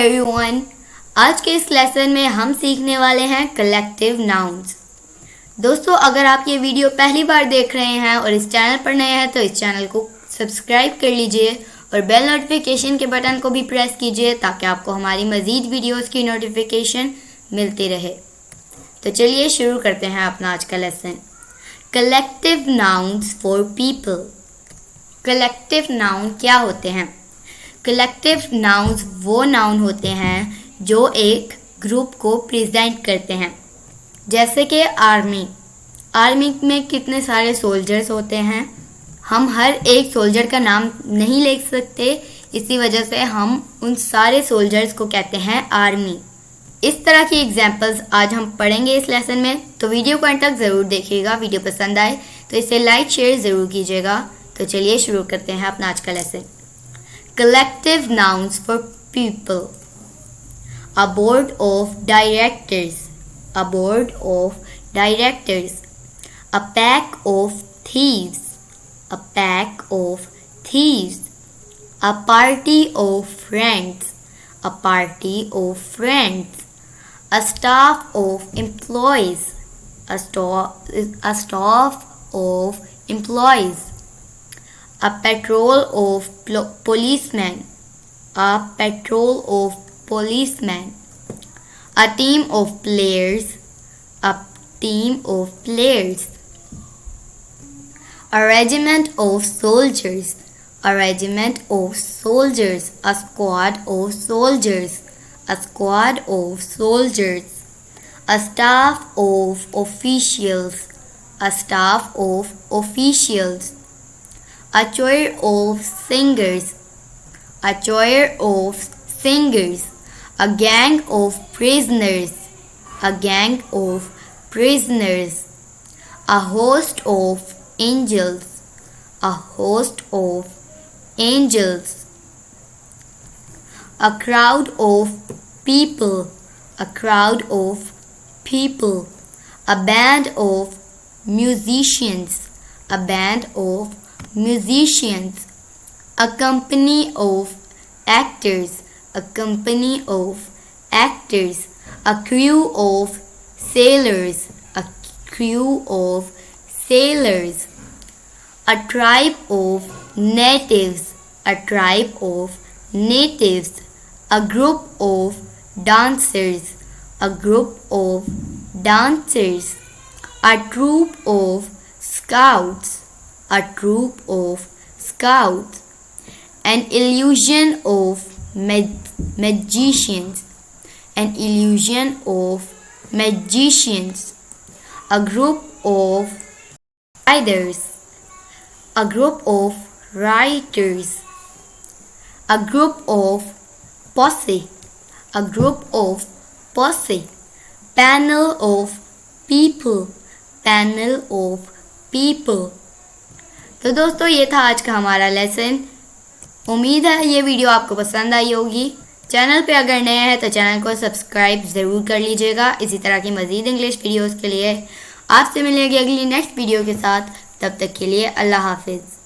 Everyone, आज के इस लेसन में हम सीखने वाले हैं कलेक्टिव नाउन्स। दोस्तों, अगर आप ये वीडियो पहली बार देख रहे हैं और इस चैनल पर नए हैं तो इस चैनल को सब्सक्राइब कर लीजिए और बेल नोटिफिकेशन के बटन को भी प्रेस कीजिए ताकि आपको हमारी मज़ीद वीडियोस की नोटिफिकेशन मिलती रहे। तो चलिए शुरू करते हैं अपना आज का lesson. Collective nouns for people. Collective noun क्या होते हैं? कलेक्टिव नाउन्स वो नाउन होते हैं जो एक ग्रुप को प्रेजेंट करते हैं। जैसे कि आर्मी में कितने सारे सोल्जर्स होते हैं, हम हर एक सोल्जर का नाम नहीं लिख सकते, इसी वजह से हम उन सारे सोल्जर्स को कहते हैं आर्मी। इस तरह की एग्जाम्पल्स आज हम पढ़ेंगे इस लेसन में, तो वीडियो को अंत तक ज़रूर देखिएगा। वीडियो पसंद आए तो इसे लाइक शेयर ज़रूर कीजिएगा। तो चलिए शुरू करते हैं अपना आज का lesson. Collective nouns for people. A board of directors. A board of directors. A pack of thieves. A pack of thieves. A party of friends. A party of friends. A staff of employees. A staff of employees. A patrol of policemen. A patrol of policemen. A team of players. A team of players. A regiment of soldiers. A regiment of soldiers. A squad of soldiers. A squad of soldiers. A staff of officials. A staff of officials. A choir of singers. A choir of singers. A gang of prisoners. A gang of prisoners. A host of angels. A host of angels. A crowd of people. A crowd of people. A band of musicians. A band of musicians. A company of actors. A company of actors. A crew of sailors. A crew of sailors. A tribe of natives. A tribe of natives. A group of dancers. A group of dancers. A troop of scouts. A troop of scouts. An illusion of magicians. An illusion of magicians. A group of riders. A group of riders. A group of posse. A group of posse. Panel of people. Panel of people. तो दोस्तों, ये था आज का हमारा lesson. उम्मीद है ये वीडियो आपको पसंद आई होगी। चैनल पे अगर नए हैं तो चैनल को सब्सक्राइब ज़रूर कर लीजिएगा। इसी तरह की मज़ीद इंग्लिश वीडियोस के लिए आपसे मिलेंगे अगली नेक्स्ट वीडियो के साथ। तब तक के लिए अल्लाह हाफिज़।